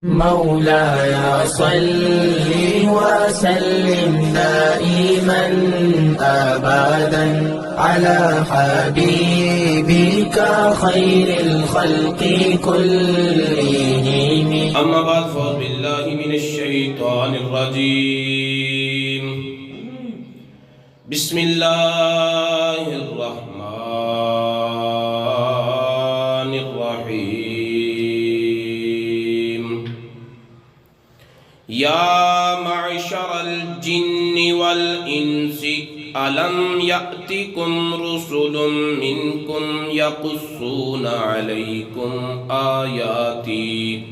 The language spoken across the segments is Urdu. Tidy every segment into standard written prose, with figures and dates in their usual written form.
مولاي صل وسلم دائما أبدا على حبيبك خير الخلق كلهم. أما بعد فأعوذ بالله من الشيطان الرجيم. بسم الله الرحمن الرحيم. يا معشر الجن والإنس ألم يأتكم رسل منكم يقصون عليكم آياتي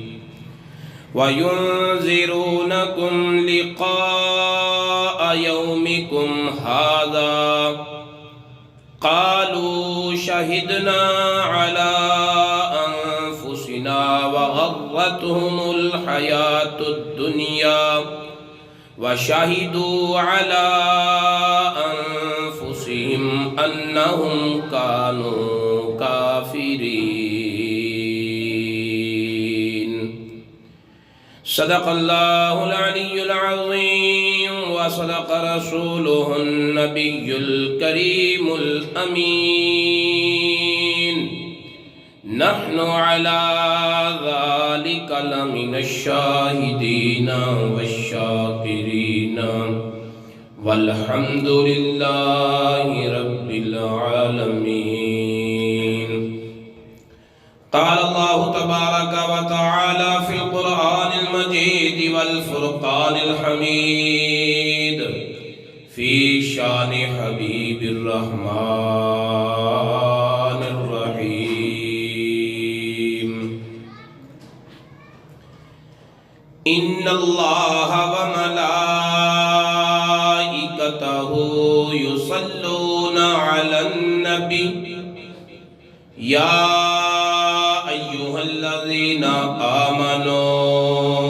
وينذرونكم لقاء يومكم هذا قالوا شهدنا على أنفسنا وغرتهم الحياة الدنيا وشهدوا على أنفسهم أنهم كانوا كافرين. صدق الله العلي العظيم وصدق رسوله النبي الكريم الأمين. نحن على ذلك لمن الشاهدين والشاكرين والحمد لله رب العالمين. قال الله تبارك وتعالى في القرآن المجيد والفرقان الحميد في شان حبيب الرحمن الرحيم. إن الله وملائكته يصلون على النبي يا أيها الذين آمنوا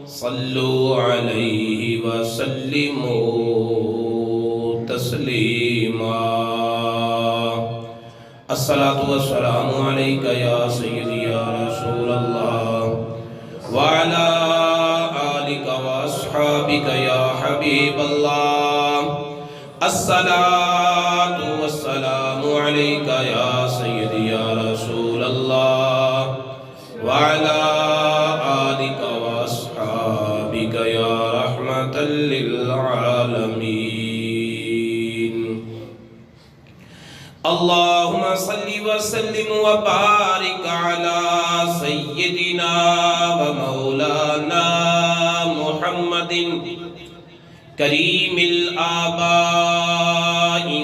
صلوا عليه وسلموا تسليما. الصلاة والسلام عليك يا سيدي يا رسول الله وعلى آلك وأصحابك يا حبيب الله. الصلاة والسلام عليك يا سيدي يا رسول الله وعلى آلك وأصحابك يا رحمة للعالمين. اللهم صل وسلم وبارك على سيدنا ومولانا محمد كريم الآباء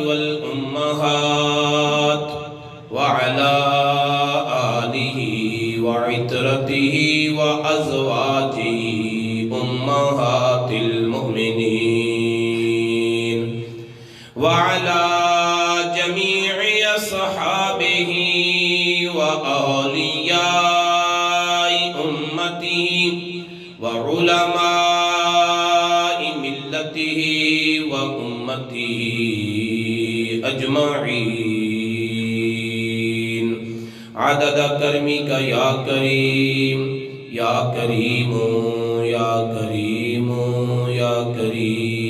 والأمهات وعلى آله وعترته وأزواجه أمهات المؤمنين وعلى جميع أصحابه وأولياء أمته وعلماء ملته وأمته أجمعين عدد كرمك يا كريم يا كريم يا كريم يا كريم.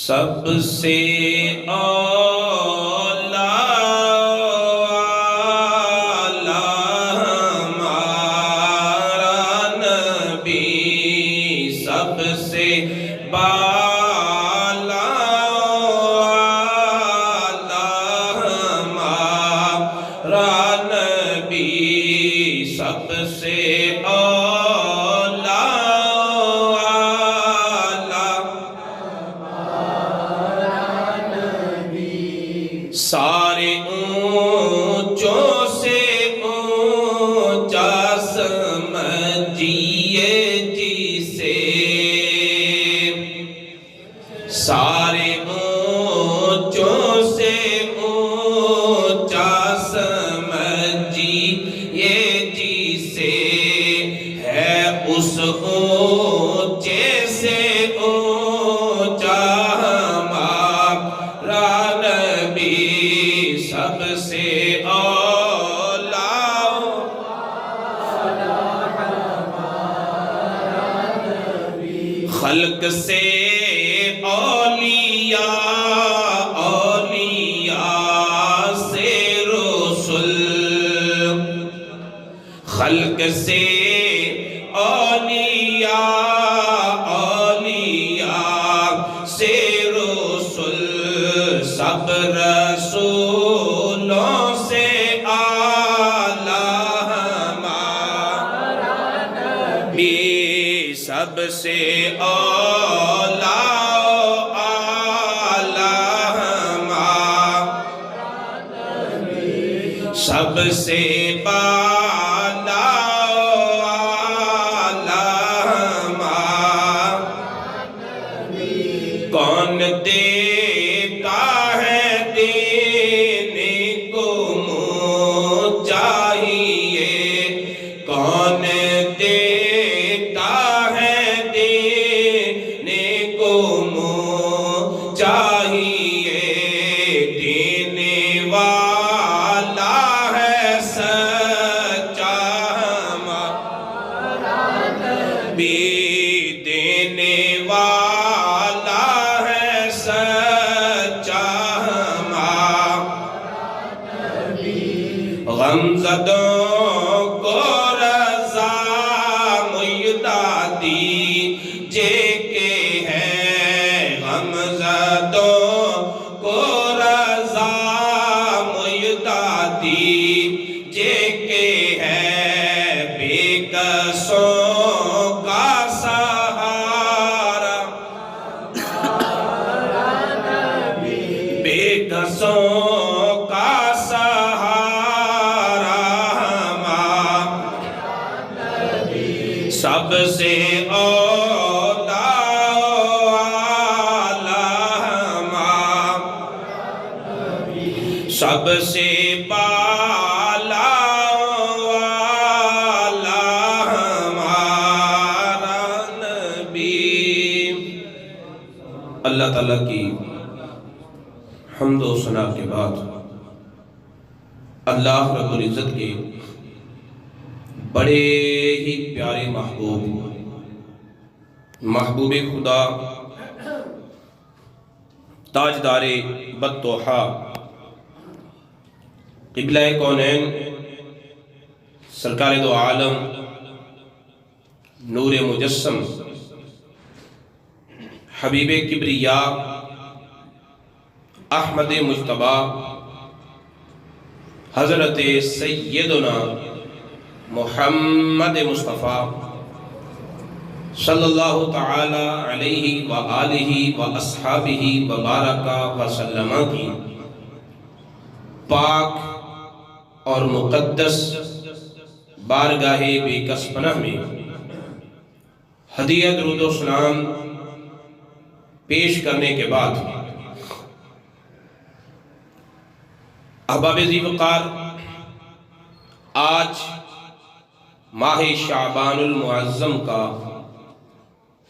سب سے اولا ہمارا نبی، سب سے بالا ہمارا نبی، سب سے سارے اونچوں سے اونچا سمجھیے جسے، سارے اونچوں سے اونچا سمجھیے جسے، ہے اس اونچے سے اونچا ہمارا نبی، سب سے خلق سے اولیاء، اولیاء سے رسل، خلق سے اولیاء، اولیاء سے رسل، سب رسولوں سے اعلیٰ ہمارا نبی، سب سے اعلیٰ اعلیٰ ہمارا نبی، سب سے بالا اعلیٰ ہمارا نبی، کون دیتا ہے دینے کو منہ چاہیے، کون دیتا ہے دینے کو منہ چاہیے، دینے والا ہے سچا ہمارا نبی، دینے والا ہے سچا ہمارا نبی، غمزدوں کو رضا معیدہ دیجے کہ ہے، غمزدوں کو رضا معیدہ دیجے کہ ہے، بے کسوں کا سہارا، بے کسوں کا سہارا ہمارا نبی، سب سے اولیاء اعلیٰ ہمارا نبی، سب سے بالا اعلیٰ ہمارا نبی۔ اللہ تعالیٰ کی حمد و ثنا کے بعد اللہ رب العزت کے بڑے ہی پیارے محبوب، محبوب خدا، تاجدار بطحا، قبلہ کونین، سرکار دو عالم، نور مجسم، حبیب کبریا، احمد مجتبی، حضرت سیدنا محمد مصطفیٰ صلی اللہ تعالی علیہ وآلہ واصحابہ وبارک وسلم کی پاک اور مقدس بارگاہ بے کس پناہ میں ہدیہ درود و سلام پیش کرنے کے بعد احباب ذی وقار، آج ماہ شعبان المعظم کا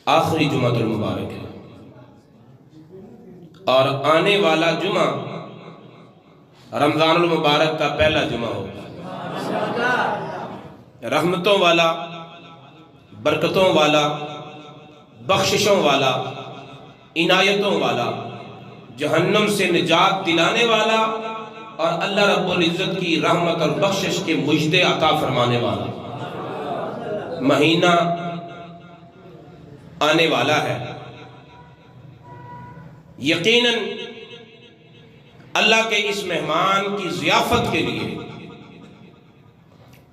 آخری جمعہ المبارک ہے، اور آنے والا جمعہ رمضان المبارک کا پہلا جمعہ ہوگا، رحمتوں والا، برکتوں والا، بخششوں والا، عنایتوں والا، جہنم سے نجات دلانے والا، اور اللہ رب العزت کی رحمت اور بخشش کے مجدے عطا فرمانے والا مہینہ آنے والا ہے۔ یقیناً اللہ کے اس مہمان کی ضیافت کے لیے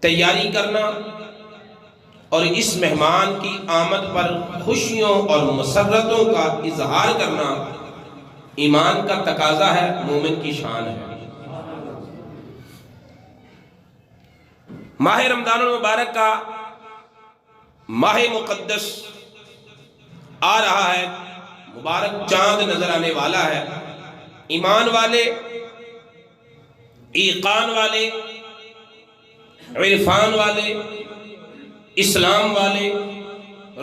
تیاری کرنا اور اس مہمان کی آمد پر خوشیوں اور مسرتوں کا اظہار کرنا ایمان کا تقاضا ہے، مومن کی شان ہے۔ ماہ رمضان المبارک کا ماہ مقدس آ رہا ہے، مبارک چاند نظر آنے والا ہے۔ ایمان والے، ایقان والے، عرفان والے، اسلام والے،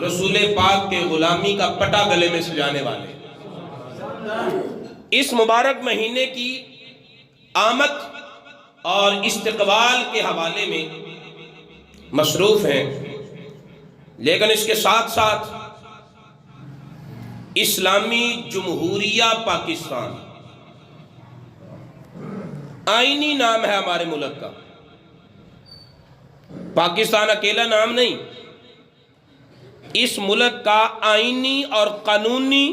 رسول پاک کے غلامی کا پٹا گلے میں سجانے والے اس مبارک مہینے کی آمد اور استقبال کے حوالے میں مصروف ہیں، لیکن اس کے ساتھ ساتھ اسلامی جمہوریہ پاکستان آئینی نام ہے ہمارے ملک کا. پاکستان اکیلا نام نہیں، اس ملک کا آئینی اور قانونی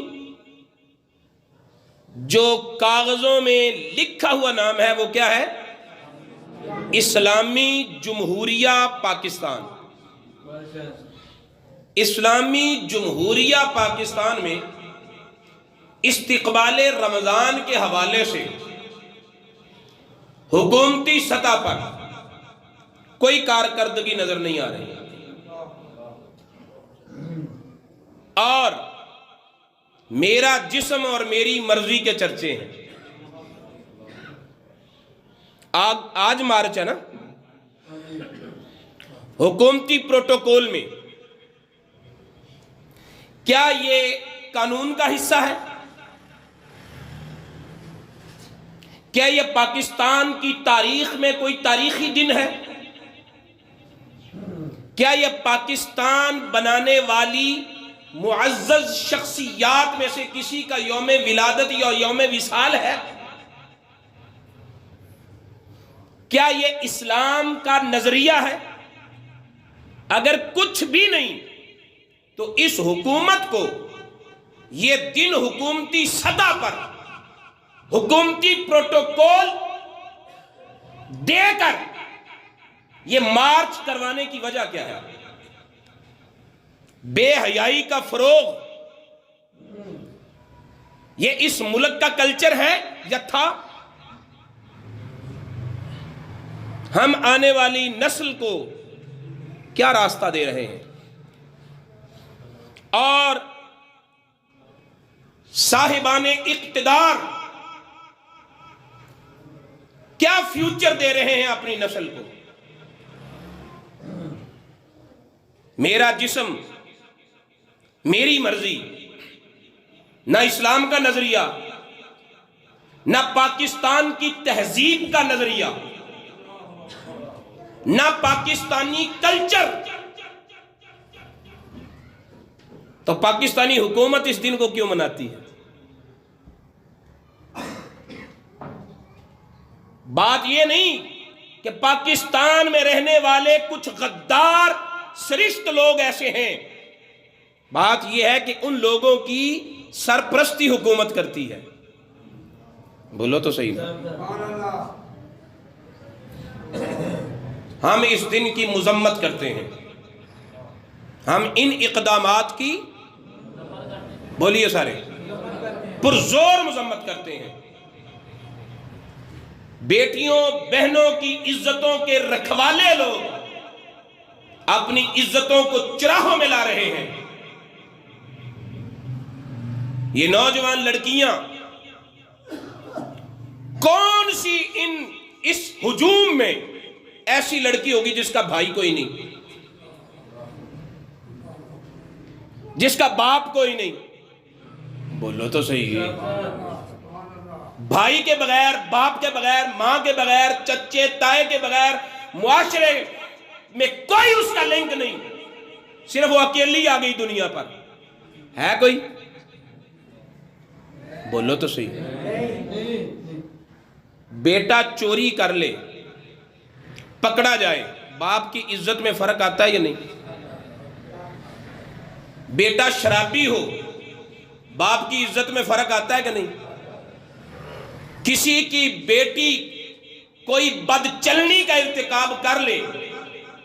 جو کاغذوں میں لکھا ہوا نام ہے وہ کیا ہے؟ اسلامی جمہوریہ پاکستان. اسلامی جمہوریہ پاکستان میں استقبال رمضان کے حوالے سے حکومتی سطح پر کوئی کارکردگی نظر نہیں آ رہی، اور میرا جسم اور میری مرضی کے چرچے ہیں. آج مارچ ہے نا، حکومتی پروٹوکول میں کیا یہ قانون کا حصہ ہے؟ کیا یہ پاکستان کی تاریخ میں کوئی تاریخی دن ہے؟ کیا یہ پاکستان بنانے والی معزز شخصیات میں سے کسی کا یوم ولادت یا یوم وصال ہے؟ کیا یہ اسلام کا نظریہ ہے؟ اگر کچھ بھی نہیں تو اس حکومت کو یہ دن حکومتی سطح پر حکومتی پروٹوکول دے کر یہ مارچ کروانے کی وجہ کیا ہے؟ بے حیائی کا فروغ یہ اس ملک کا کلچر ہے یا تھا؟ ہم آنے والی نسل کو کیا راستہ دے رہے ہیں اور صاحبان اقتدار کیا فیوچر دے رہے ہیں اپنی نسل کو؟ میرا جسم میری مرضی، نہ اسلام کا نظریہ، نہ پاکستان کی تہذیب کا نظریہ، نہ پاکستانی کلچر. تو پاکستانی حکومت اس دن کو کیوں مناتی ہے؟ بات یہ نہیں کہ پاکستان میں رہنے والے کچھ غدار سرشت لوگ ایسے ہیں، بات یہ ہے کہ ان لوگوں کی سرپرستی حکومت کرتی ہے. بولو تو صحیح. ہم اس دن کی مذمت کرتے ہیں، ہم ان اقدامات کی بولیے سارے پرزور مذمت کرتے ہیں. بیٹیوں بہنوں کی عزتوں کے رکھوالے لوگ اپنی عزتوں کو چراہوں میں لا رہے ہیں. یہ نوجوان لڑکیاں کون سی اس ہجوم میں ایسی لڑکی ہوگی جس کا بھائی کوئی نہیں، جس کا باپ کوئی نہیں؟ بولو تو صحیح. بھائی کے بغیر، باپ کے بغیر، ماں کے بغیر، چچے تائے کے بغیر معاشرے میں کوئی اس کا لنک نہیں، صرف وہ اکیلی آ گئی دنیا پر. ہے کوئی؟ بولو تو صحیح. بیٹا چوری کر لے، پکڑا جائے، باپ کی عزت میں فرق آتا ہے یا نہیں؟ بیٹا شرابی ہو، باپ کی عزت میں فرق آتا ہے کہ نہیں؟ کسی کی بیٹی کوئی بد چلنی کا ارتکاب کر لے،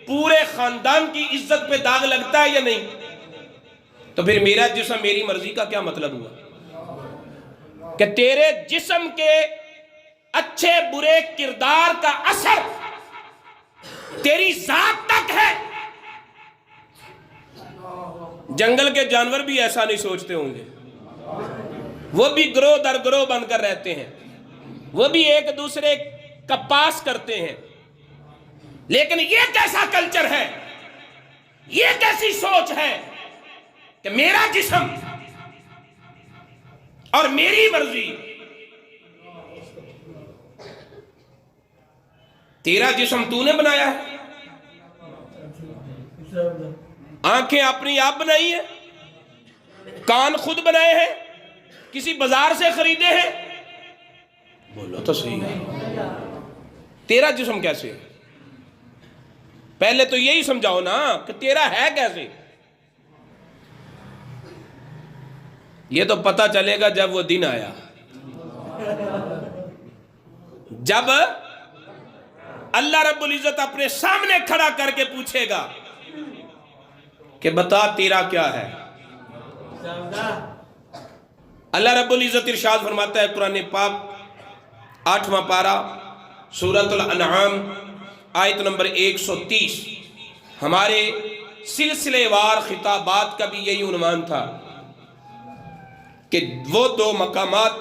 پورے خاندان کی عزت پہ داغ لگتا ہے یا نہیں؟ تو پھر میرا جسم میری مرضی کا کیا مطلب ہوا؟ کہ تیرے جسم کے اچھے برے کردار کا اثر تیری ذات تک ہے. جنگل کے جانور بھی ایسا نہیں سوچتے ہوں گے، وہ بھی گروہ در گروہ بن کر رہتے ہیں، وہ بھی ایک دوسرے کا پاس کرتے ہیں. لیکن یہ کیسا کلچر ہے، یہ کیسی سوچ ہے کہ میرا جسم اور میری مرضی. تیرا جسم تو نے بنایا ہے، آنکھیں اپنی آپ بنائی ہیں، کان خود بنائے ہیں؟ کسی بازار سے خریدے ہیں؟ بولو تو صحیح ہے۔ تیرا جسم کیسے؟ پہلے تو یہی سمجھاؤ نا کہ تیرا ہے کیسے؟ یہ تو پتہ چلے گا جب وہ دن آیا، جب اللہ رب العزت اپنے سامنے کھڑا کر کے پوچھے گا کہ بتا تیرا کیا ہے۔ اللہ رب العزت ارشاد فرماتا ہے قرآن پاک 8واں پارہ سورۃ الانعام آیت نمبر 130۔ ہمارے سلسلے وار خطابات کا بھی یہی عنوان تھا کہ وہ دو مقامات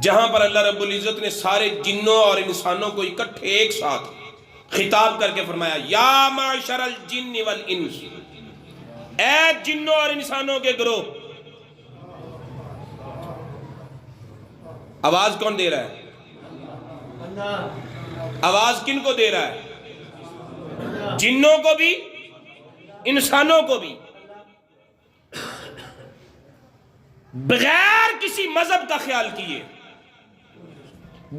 جہاں پر اللہ رب العزت نے سارے جنوں اور انسانوں کو اکٹھے ایک ساتھ خطاب کر کے فرمایا، یا معشر الجن والانس، اے جنوں اور انسانوں کے گروہ۔ آواز کون دے رہا ہے؟ آواز کن کو دے رہا ہے؟ جنوں کو بھی، انسانوں کو بھی، بغیر کسی مذہب کا خیال کیے،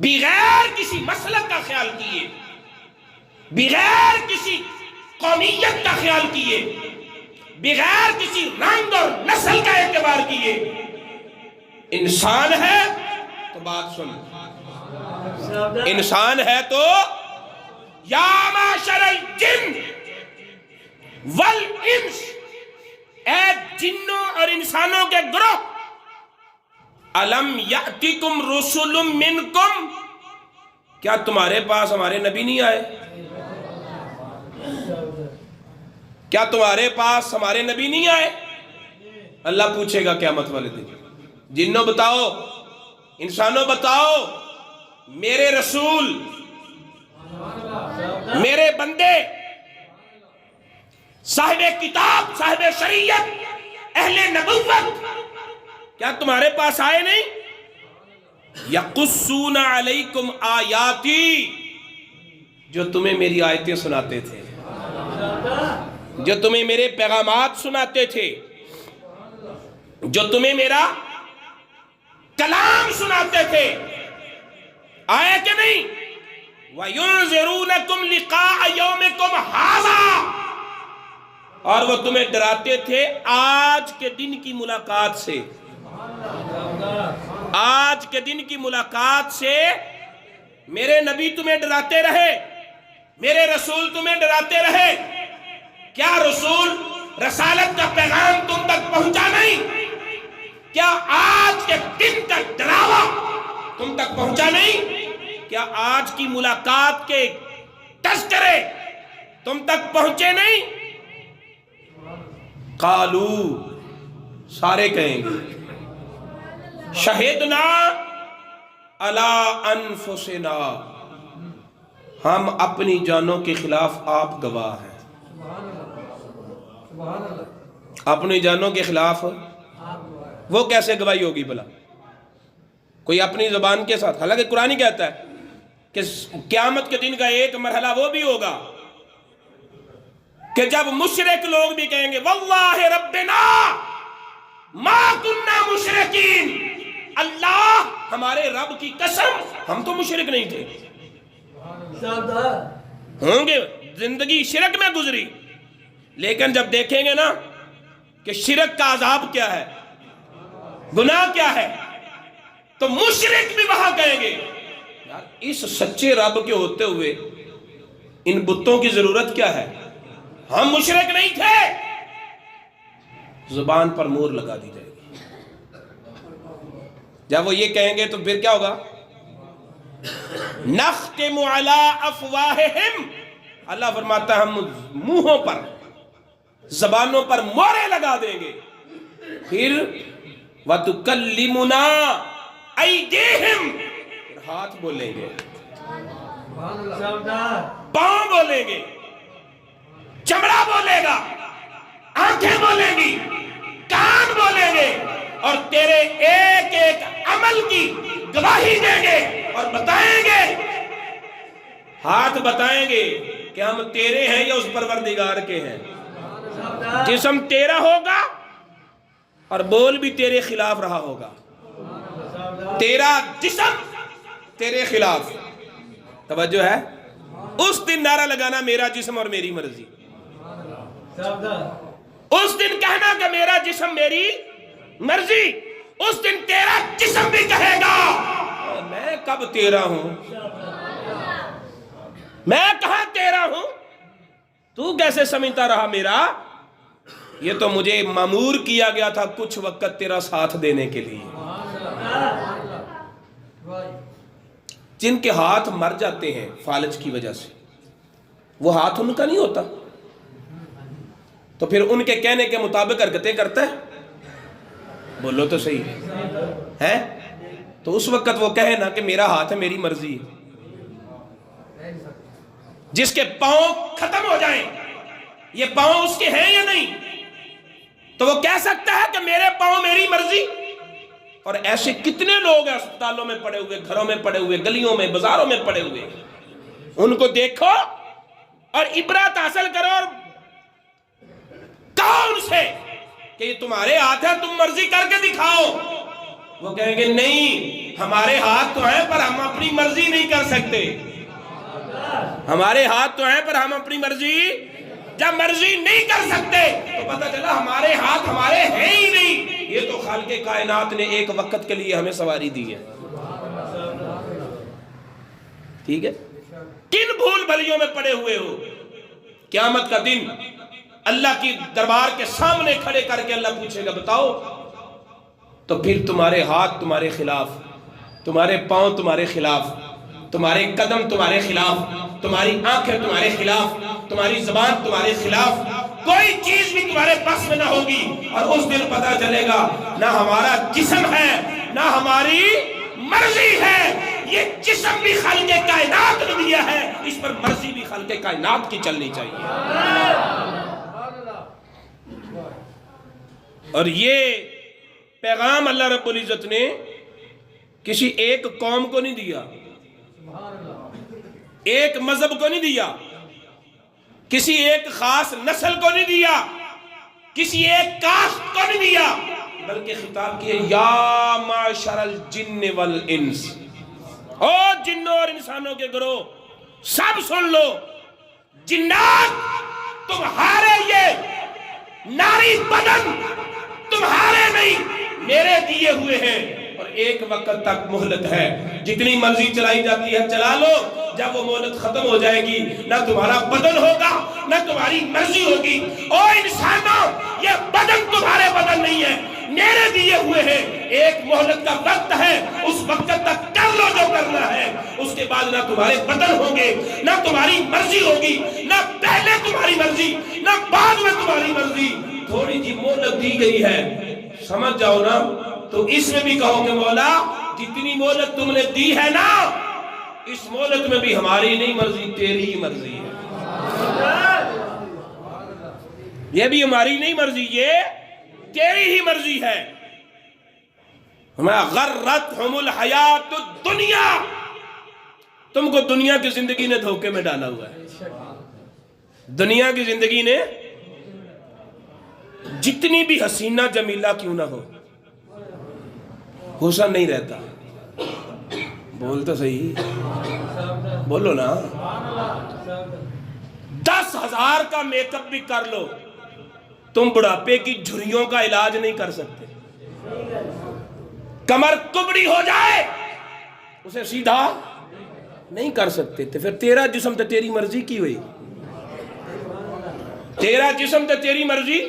بغیر کسی مسلک کا خیال کیے، بغیر کسی قومیت کا خیال کیے، بغیر کسی رنگ اور نسل کا اعتبار کیے، انسان ہے تو بات سن، انسان ہے تو یا معشر الجن والانس، اے جنوں اور انسانوں کے گروہ، الم یاتکم رسل منکم، کیا تمہارے پاس ہمارے نبی نہیں آئے؟ کیا تمہارے پاس ہمارے نبی نہیں آئے؟ اللہ پوچھے گا قیامت والے دن، جنوں بتاؤ، انسانوں بتاؤ، میرے رسول، میرے بندے، صاحب کتاب، صاحب شریعت، اہل نبوت، کیا تمہارے پاس آئے نہیں؟ یقصون علیکم آیاتی، جو تمہیں میری آیتیں سناتے تھے، جو تمہیں میرے پیغامات سناتے تھے، جو تمہیں میرا کلام سناتے تھے، آئے کہ نہیں؟ وَيُنذِرُونَكُمْ لِقَاءَ يَوْمِكُمْ هَذَا، اور وہ تمہیں ڈراتے تھے آج کے دن کی ملاقات سے، آج کے دن کی ملاقات سے۔ میرے نبی تمہیں ڈراتے رہے، میرے رسول تمہیں ڈراتے رہے، کیا رسول رسالت کا پیغام تم تک پہنچا نہیں؟ کیا آج کے دن کا ڈراوا تم تک پہنچا نہیں؟ کیا آج کی ملاقات کے تذکرے تم تک پہنچے نہیں؟ قالو، سارے کہیں گے، شہدنا علی انفسنا، ہم اپنی جانوں کے خلاف آپ گواہ ہیں۔ اپنی جانوں کے خلاف وہ کیسے گواہی ہوگی بھلا؟ کوئی اپنی زبان کے ساتھ، حالانکہ قرآن ہی کہتا ہے کہ قیامت کے دن کا ایک مرحلہ وہ بھی ہوگا کہ جب مشرک لوگ بھی کہیں گے واللہ ربنا ما کننا مشرکین، اللہ ہمارے رب کی قسم ہم تو مشرک نہیں تھے۔ ہوں گے زندگی شرک میں گزری، لیکن جب دیکھیں گے نا کہ شرک کا عذاب کیا ہے، گناہ کیا ہے، تو مشرک بھی وہاں کہیں گے یار اس سچے رب کے ہوتے ہوئے ان بتوں کی ضرورت کیا ہے، ہم مشرک نہیں تھے۔ زبان پر مور لگا دی جائے گی۔ جب وہ یہ کہیں گے تو پھر کیا ہوگا؟ نختم علی افواہہم، اللہ فرماتا ہے ہم منہوں پر، زبانوں پر مورے لگا دیں گے، پھر وَتُكَلِّمُنَا أَيْدِيهِمْ، ہاتھ بولیں گے، پاؤں بولیں گے، چمڑا بولے گا، آنکھیں بولیں گی، کان بولیں گے، اور تیرے ایک ایک عمل کی گواہی دیں گے اور بتائیں گے، ہاتھ بتائیں گے کہ ہم تیرے ہیں یا اس پروردگار کے ہیں۔ جسم تیرا ہوگا، اور بول بھی تیرے خلاف رہا ہوگا، تیرا جسم تیرے خلاف. توجہ ہے؟ اس دن نعرہ لگانا میرا جسم اور میری مرضی، اس دن کہنا کہ میرا جسم میری مرضی. اس دن تیرا جسم بھی کہے گا میں کب تیرا ہوں، میں کہاں تیرا ہوں، تو کیسے سمجھتا رہا میرا. یہ تو مجھے مامور کیا گیا تھا کچھ وقت تیرا ساتھ دینے کے لیے. جن کے ہاتھ مر جاتے ہیں فالج کی وجہ سے، وہ ہاتھ ان کا نہیں ہوتا، تو پھر ان کے کہنے کے مطابق حرکتیں کرتا ہے. بولو تو صحیح ہے. تو اس وقت وہ کہے نا کہ میرا ہاتھ ہے میری مرضی. جس کے پاؤں ختم ہو جائیں، یہ پاؤں اس کے ہیں یا نہیں، تو وہ کہہ سکتا ہے کہ میرے پاؤں میری مرضی. اور ایسے کتنے لوگ ہیں اسپتالوں میں پڑے ہوئے، گھروں میں پڑے ہوئے، گلیوں میں بازاروں میں پڑے ہوئے. ان کو دیکھو اور عبرت حاصل کرو اور کہو ان سے کہ یہ تمہارے ہاتھ ہے، تم مرضی کر کے دکھاؤ. وہ کہیں گے نہیں، ہمارے ہاتھ تو ہیں پر ہم اپنی مرضی نہیں کر سکتے. ہمارے ہاتھ تو ہیں پر ہم اپنی مرضی، جب مرضی نہیں کر سکتے تو پتہ چلا ہمارے ہاتھ ہمارے ہیں ہی نہیں. یہ تو خالق کائنات نے ایک وقت کے لیے ہمیں سواری دی ہے. ٹھیک ہے؟ کن بھول بھلیوں میں پڑے ہوئے ہو. قیامت کا دن اللہ کی دربار کے سامنے کھڑے کر کے اللہ پوچھے گا بتاؤ. تو پھر تمہارے ہاتھ تمہارے خلاف، تمہارے پاؤں تمہارے خلاف، تمہارے قدم تمہارے خلاف، تمہاری آنکھیں تمہارے خلاف، تمہاری زبان تمہارے خلاف، کوئی چیز بھی تمہارے پاس میں نہ ہوگی. اور اس دن پتہ چلے گا نہ ہمارا جسم ہے نہ ہماری مرضی ہے. یہ جسم بھی خالق کائنات نے دیا ہے، اس پر مرضی بھی خالق کائنات کی چلنی چاہیے. اور یہ پیغام اللہ رب العزت نے کسی ایک قوم کو نہیں دیا، ایک مذہب کو نہیں دیا، کسی ایک خاص نسل کو نہیں دیا، کسی ایک کاسٹ کو نہیں دیا، بلکہ خطاب کیے یا معشر الجن والانس. او جنوں اور انسانوں کے گروہ سب سن لو، جنات تمہارے یہ ناری بدن تمہارے نہیں میرے دیے ہوئے ہیں، اور ایک وقت تک مہلت ہے. جتنی مرضی چلائی جاتی ہے چلا لو، جب وہ مہلت ختم ہو جائے گی نہ تمہارا بدن ہوگا نہ تمہاری مرضی ہوگی. او انسانوں، یہ بدن تمہارے بدن نہیں ہے، میرے دیے ہوئے ہیں. ایک مہلت کا وقت ہے، اس وقت تک کر لو جو کرنا ہے. اس کے بعد نہ تمہارے بدن ہوں گے نہ تمہاری مرضی ہوگی، نہ پہلے تمہاری مرضی نہ بعد میں تمہاری مرضی. تھوڑی جی مہلت دی گئی ہے، سمجھ جاؤ نا. تو اس میں بھی کہو کہ مولا جتنی مہلت تم نے دی ہے نا، اس مہلت میں بھی ہماری نہیں مرضی، تیری ہی مرضی ہے. یہ بھی ہماری نہیں مرضی، یہ تیری ہی مرضی ہے. غرتہم الحیات الدنیا، تم کو دنیا کی زندگی نے دھوکے میں ڈالا ہوا ہے. دنیا کی زندگی نے جتنی بھی حسینہ جمیلہ کیوں نہ ہو، حسن نہیں رہتا. بول تو صحیح، بولو نا. 10,000 کا میک اپ بھی کر لو، تم بڑھاپے کی جھریوں کا علاج نہیں کر سکتے. کمر کبڑی ہو جائے اسے سیدھا نہیں کر سکتے. تو پھر تیرا جسم تو تیری مرضی کی ہوئی، تیرا جسم تو تیری مرضی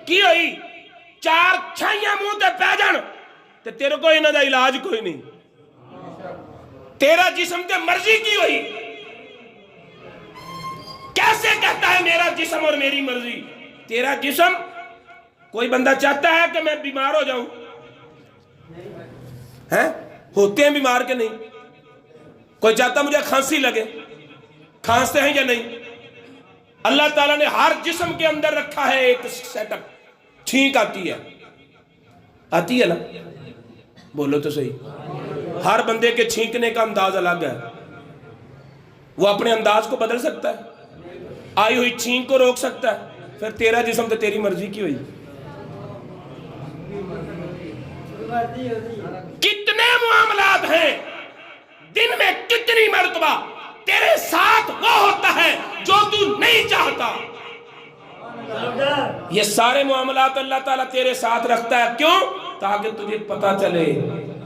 کی ہوئی. 4 چھائیاں منہ تے پہ جان تے تیرے کو انہاں دا علاج کوئی نہیں. تیرا جسم تے مرضی کی ہوئی. کیسے کہتا ہے میرا جسم اور میری مرضی؟ تیرا جسم، کوئی بندہ چاہتا ہے کہ میں بیمار ہو جاؤں؟ ہوتے ہیں بیمار کے نہیں؟ کوئی چاہتا مجھے کھانسی لگے؟ کھانستے ہیں یا نہیں؟ اللہ تعالیٰ نے ہر جسم کے اندر رکھا ہے ایک سیٹ اپ. چھینک آتی ہے نا؟ بولو تو صحیح. ہر بندے کے چھینکنے کا انداز الگ ہے. وہ اپنے انداز کو بدل سکتا ہے، آئی ہوئی چھینک کو روک سکتا ہے. پھر تیرا جسم تو تیری مرضی کی ہوئی. کتنے معاملات ہیں، دن میں کتنی مرتبہ تیرے ساتھ وہ ہوتا ہے جو تو نہیں چاہتا. یہ سارے معاملات اللہ تعالیٰ تیرے ساتھ رکھتا ہے. کیوں؟ تاکہ تجھے پتا چلے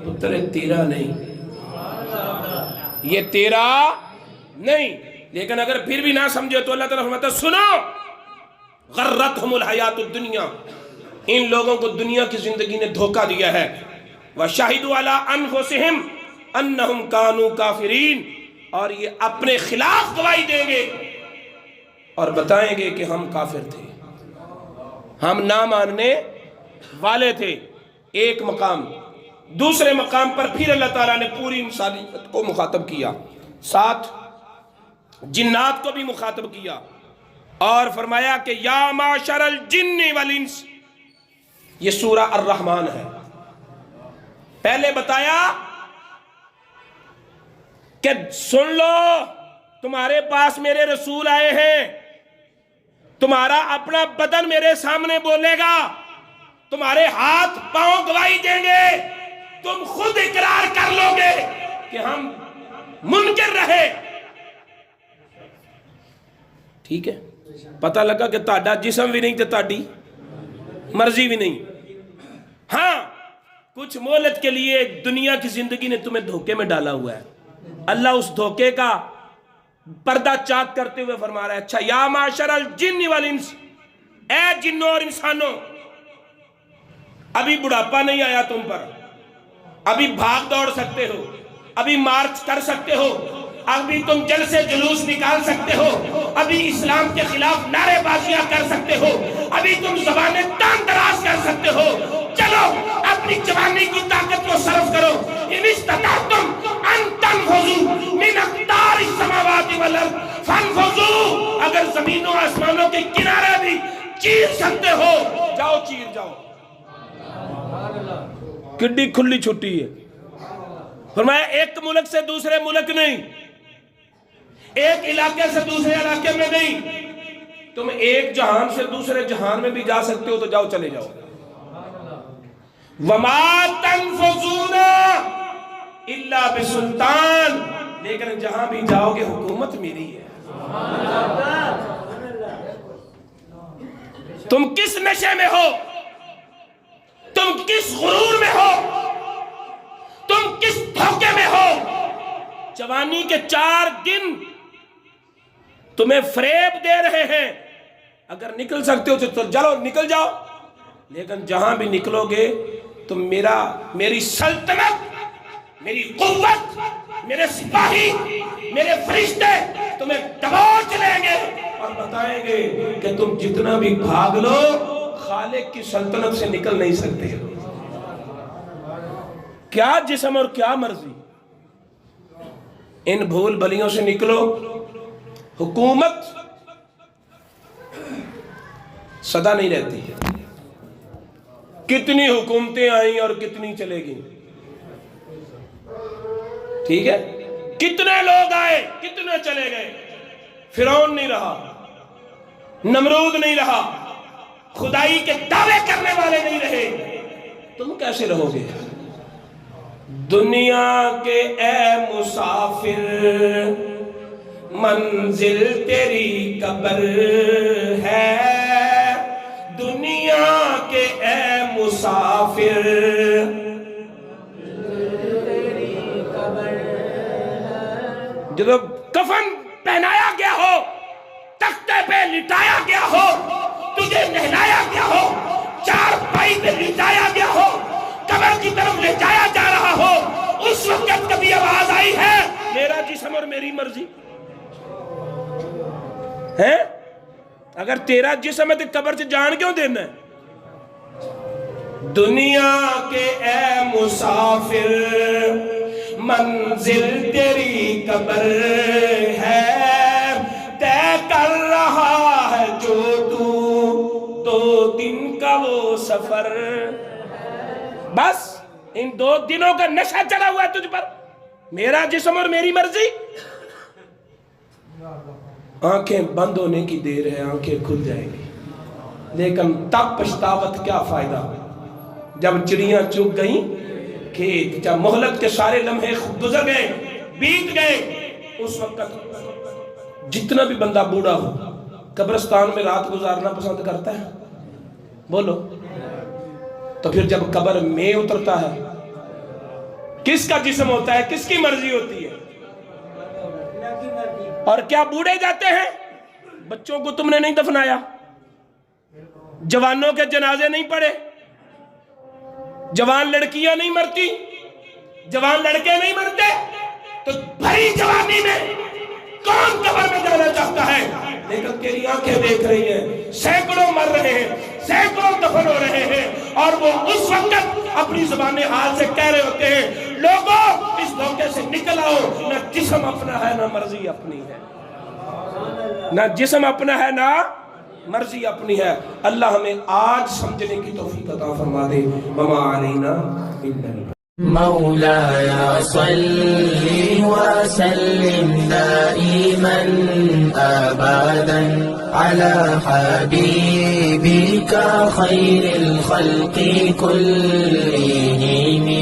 پتر تیرا نہیں، یہ تیرا نہیں. لیکن اگر پھر بھی نہ سمجھے تو اللہ تعالیٰ فرماتا ہے سنو، غرتہم الحیات الدنیا، ان لوگوں کو دنیا کی زندگی نے دھوکہ دیا ہے. وَشَهِدُوا عَلَىٰ أَنفُسِهِمْ أَنَّهُمْ كَانُوا كَافِرِينَ، اور یہ اپنے خلاف گواہی دیں گے اور بتائیں گے کہ ہم کافر تھے، ہم نہ ماننے والے تھے. ایک مقام. دوسرے مقام پر پھر اللہ تعالیٰ نے پوری انسانیت کو مخاطب کیا، ساتھ جنات کو بھی مخاطب کیا، اور فرمایا کہ یا معشر الجن والانس. یہ سورہ الرحمن ہے. پہلے بتایا کہ سن لو، تمہارے پاس میرے رسول آئے ہیں، تمہارا اپنا بدن میرے سامنے بولے گا، تمہارے ہاتھ پاؤں گواہی دیں گے، تم خود اقرار کر لو گے کہ ہم منکر رہے. ٹھیک ہے، پتہ لگا کہ تہاڈا جسم بھی نہیں تے تہاڈی مرضی بھی نہیں. ہاں، کچھ مہلت کے لیے دنیا کی زندگی نے تمہیں دھوکے میں ڈالا ہوا ہے. اللہ اس دھوکے کا پردہ چاک کرتے ہوئے فرما رہا ہے اچھا یا معاشر الجن والانس، اے جنوں اور انسانوں، ابھی بڑھاپا نہیں آیا تم پر، ابھی بھاگ دوڑ سکتے ہو، ابھی مارچ کر سکتے ہو، ابھی تم جلسے جلوس نکال سکتے ہو، ابھی اسلام کے خلاف نعرے بازیاں کر سکتے ہو، ابھی تم زبانیں تان دراز کر سکتے ہو. چلو اپنی جوانی کی طاقت کو صرف کرو. ان استطعتم ان تنفذوا من اقطار السماوات والارض فانفذوا، اگر زمینوں آسمانوں کے کنارے بھی چیر سکتے ہو جاؤ، چیر جاؤ. کڈی کھلی چھٹی ہے. فرمایا ایک ملک سے دوسرے ملک نہیں، ایک علاقے سے دوسرے علاقے میں نہیں، تم ایک جہان سے دوسرے جہان میں بھی جا سکتے ہو تو جاؤ، چلے جاؤ. وَمَا تَنْفُذُونَ إِلَّا بِسُلْطَانٍ، لیکن جہاں بھی جاؤ گے حکومت میری ہے. تم کس نشے میں ہو، تم کس غرور میں ہو، تم کس دھوکے میں ہو. جوانی کے 4 دن تمہیں فریب دے رہے ہیں، اگر نکل سکتے ہو تو چلو نکل جاؤ، لیکن جہاں بھی نکلو گے تم میری سلطنت، میری قوت، میرے سپاہی، میرے فرشتے تمہیں دبوچ لیں گے اور بتائیں گے کہ تم جتنا بھی بھاگ لو خالق کی سلطنت سے نکل نہیں سکتے. کیا جسم اور کیا مرضی. ان بھول بھلیوں سے نکلو. حکومت سدا نہیں رہتی ہے، کتنی حکومتیں آئیں اور کتنی چلے گئیں. ٹھیک ہے، کتنے لوگ آئے کتنے چلے گئے. فرعون نہیں رہا، نمرود نہیں رہا، خدائی کے دعوے کرنے والے نہیں رہے. تم کیسے رہو گے؟ دنیا کے اے مسافر منزل تیری قبر ہے، دنیا کے اے مسافر جب کفن پہنایا گیا ہو، تختے پہ لٹایا گیا ہو، تجھے نہلایا گیا ہو، 4 پائی پہ لٹایا گیا ہو، قبر کی طرف لے جایا جا رہا ہو، اس وقت کبھی آواز آئی ہے میرا جسم اور میری مرضی ہے؟ اگر تیرا جسم ہے تو قبر سے جان کیوں دینا ہے؟ دنیا کے اے مسافر منزل تیری قبر ہے، طے کر رہا ہے جو تو 2 دن کا وہ سفر. بس ان 2 دنوں کا نشہ چلا ہوا ہے تجھ پر، میرا جسم اور میری مرضی. آنکھیں بند ہونے کی دیر ہے، آنکھیں کھل جائیں گی، لیکن تب پچھتاوت کیا فائدہ. جب چڑیاں چگ گئیں کھیت، جب مہلت کے سارے لمحے گزر گئے، بیت گئے، اس وقت جتنا بھی بندہ بوڑھا ہو قبرستان میں رات گزارنا پسند کرتا ہے؟ بولو۔ تو پھر جب قبر میں اترتا ہے کس کا جسم ہوتا ہے؟ کس کی مرضی ہوتی ہے؟ اور کیا بوڑھے جاتے ہیں؟ بچوں کو تم نے نہیں دفنایا، جوانوں کے جنازے نہیں پڑے، جوان لڑکیاں نہیں مرتی، جوان لڑکے نہیں مرتے، تو بھری جوانی میں کون قبر میں جانا چاہتا ہے؟ لیکن تیری آنکھیں دیکھ رہی ہیں سینکڑوں مر رہے ہیں، سینکڑوں دفن ہو رہے ہیں، اور وہ اس وقت اپنی زبان حال سے کہہ رہے ہوتے ہیں لوگوں اس دھوکے سے نکل آؤ، نہ جسم اپنا ہے نہ مرضی اپنی ہے، نہ جسم اپنا ہے نہ مرضی اپنی ہے۔ اللہ ہمیں آج سمجھنے کی توفیق عطا فرما دے۔ وما علینا الا البلاغ۔ مولاي صل وسلم دائما أبدا على حبيبك خير الخلق كلهم